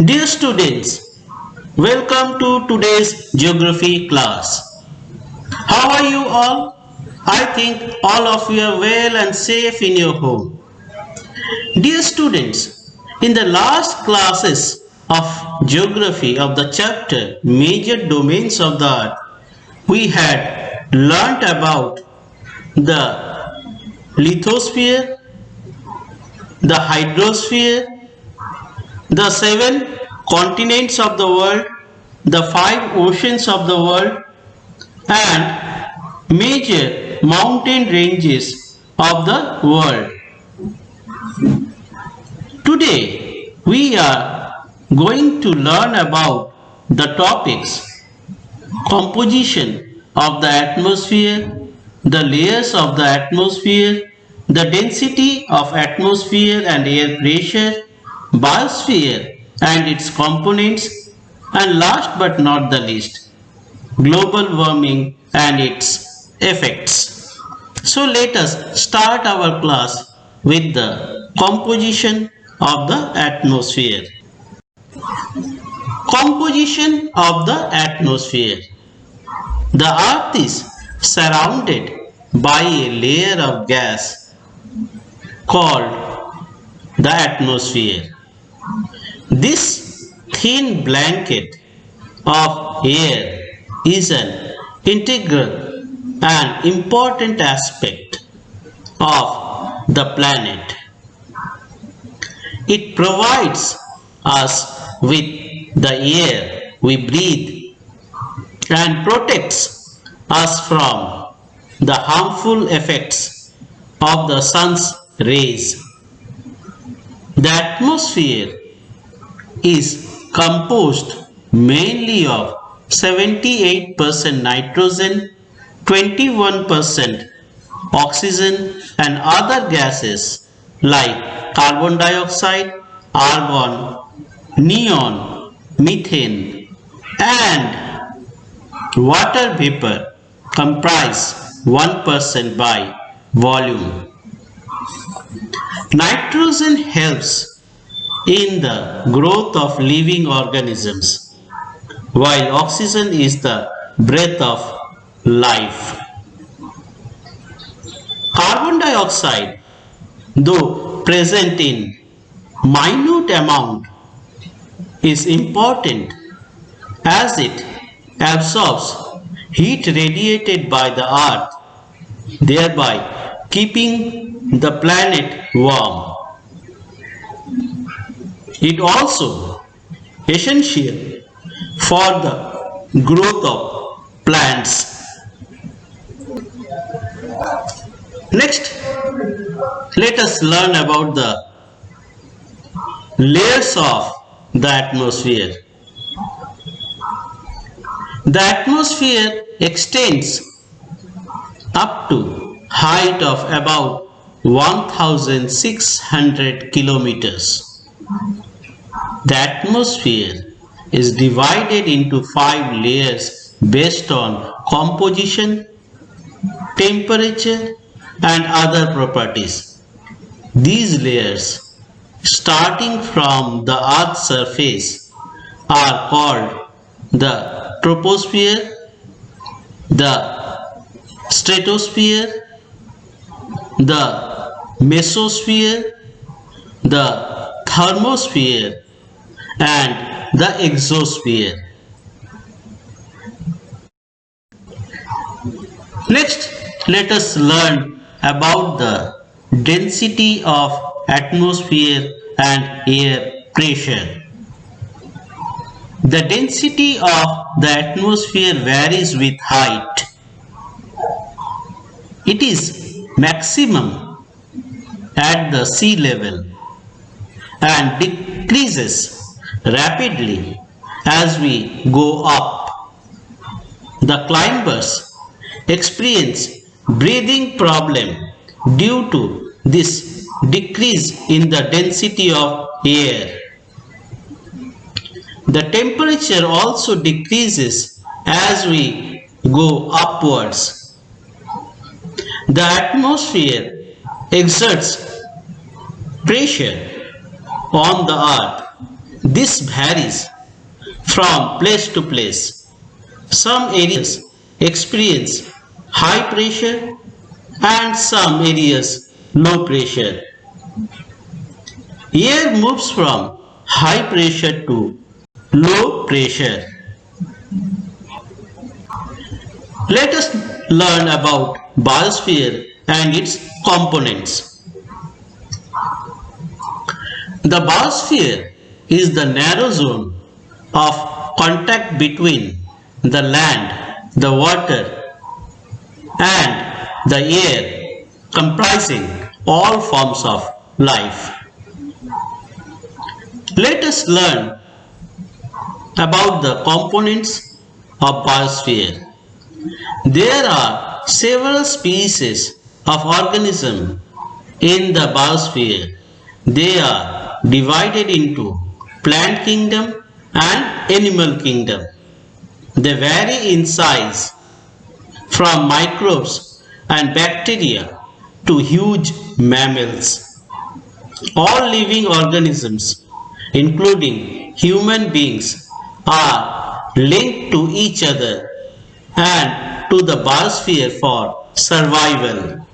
Dear students, welcome to today's geography class. How are you all? I think all of you are well and safe in your home. Dear students, in the last classes of geography of the chapter Major Domains of the Earth, we had learnt about the lithosphere, the hydrosphere, the 7 continents of the world, the 5 oceans of the world, and major mountain ranges of the world. Today we are going to learn about the topics composition of the atmosphere, the layers of the atmosphere, the density of atmosphere and air pressure, biosphere and its components, and last but not the least, global warming and its effects. So let us start our class with the composition of the atmosphere. Composition of the atmosphere. The earth is surrounded by a layer of gas called the atmosphere. This thin blanket of air is an integral and important aspect of the planet. It provides us with the air we breathe and protects us from the harmful effects of the sun's rays. The atmosphere is composed mainly of 78% nitrogen, 21% oxygen and other gases like carbon dioxide, argon, neon, methane and water vapor comprise 1% by volume. Nitrogen helps in the growth of living organisms, while oxygen is the breath of life. Carbon dioxide, though present in minute amount, is important as it absorbs heat radiated by the earth, thereby keeping the planet warm. It also essential for the growth of plants. Next, let us learn about the layers of the atmosphere. The atmosphere extends up to height of about 1600 kilometers. The atmosphere is divided into 5 layers based on composition, temperature and other properties. These layers, starting from the Earth's surface, are called the troposphere, the stratosphere, the mesosphere, the thermosphere and the exosphere. Next, let us learn about the density of atmosphere and air pressure. The density of the atmosphere varies with height. It is maximum at the sea level and decreases rapidly as we go up. The climbers experience breathing problem due to this decrease in the density of air. The temperature also decreases as we go upwards. The atmosphere exerts pressure on the earth. This varies from place to place. Some areas experience high pressure and some areas low pressure. Air moves from high pressure to low pressure. Let us learn about biosphere and its components. The biosphere is the narrow zone of contact between the land, the water, and the air, comprising all forms of life. Let us learn about the components of biosphere. There are several species of organisms in the biosphere. They are divided into plant kingdom and animal kingdom. They vary in size from microbes and bacteria to huge mammals. All living organisms, including human beings, are linked to each other and to the biosphere for survival.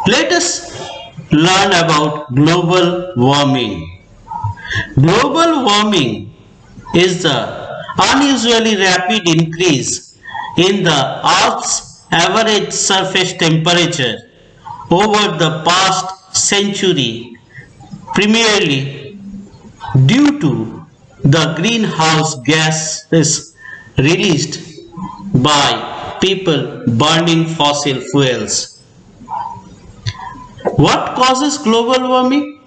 Let us learn about global warming. Global warming is the unusually rapid increase in the Earth's average surface temperature over the past century, primarily due to the greenhouse gases released by people burning fossil fuels. What causes global warming?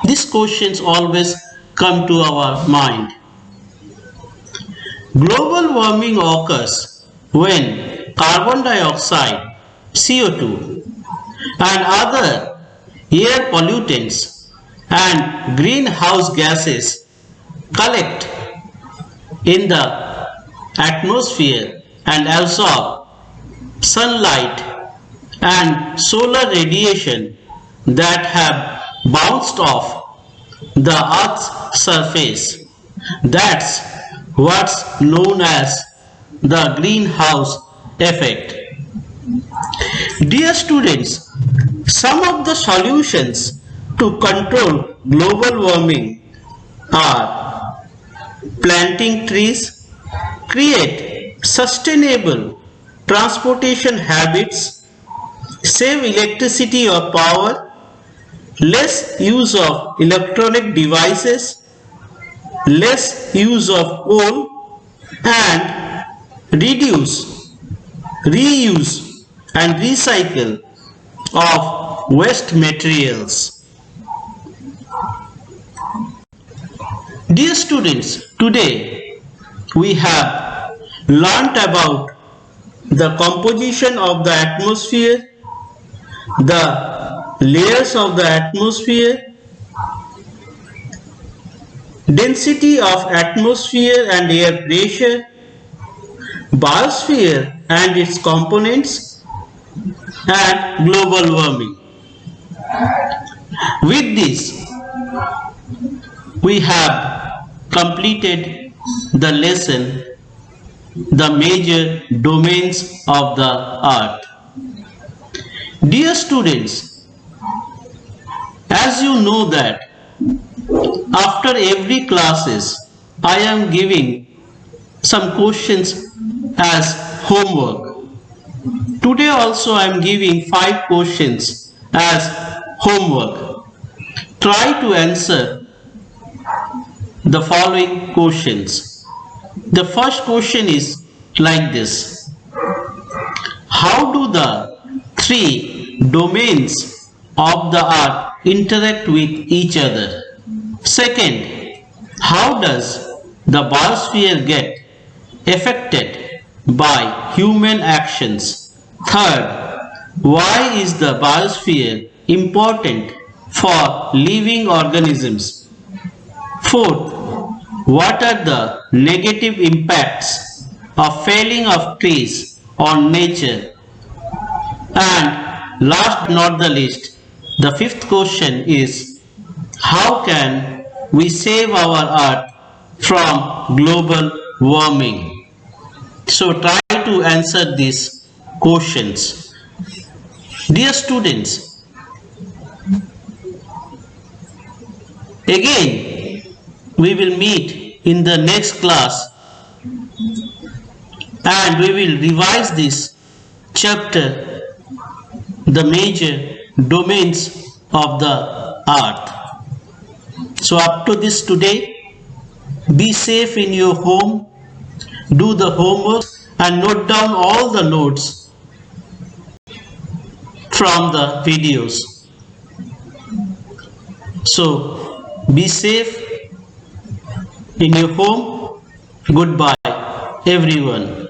These questions always come to our mind. Global warming occurs when carbon dioxide, CO2, and other air pollutants and greenhouse gases collect in the atmosphere and absorb sunlight and solar radiation that have bounced off the Earth's surface. That's what's known as the greenhouse effect. Dear students, some of the solutions to control global warming are planting trees, create sustainable transportation habits, save electricity or power, less use of electronic devices, less use of coal, and reduce, reuse, and recycle of waste materials. Dear students, today we have learnt about the composition of the atmosphere, the layers of the atmosphere, density of atmosphere and air pressure, biosphere and its components, and global warming. With this, we have completed the lesson, the major domains of the earth. Dear students, as you know that after every classes I am giving some questions as homework. Today also I am giving 5 questions as homework. Try to answer the following questions. The first question is like this: how do the 3 domains of the earth interact with each other? Second, how does the biosphere get affected by human actions? Third, why is the biosphere important for living organisms? Fourth, what are the negative impacts of felling of trees on nature? And last but not the least, The fifth question is, how can we save our earth from global warming? So try to answer these questions. Dear students, again we will meet in the next class and we will revise this chapter, the major domains of the earth. So up to this today, be safe in your home, do the homework and note down all the notes from the videos. So be safe in your home. Goodbye everyone.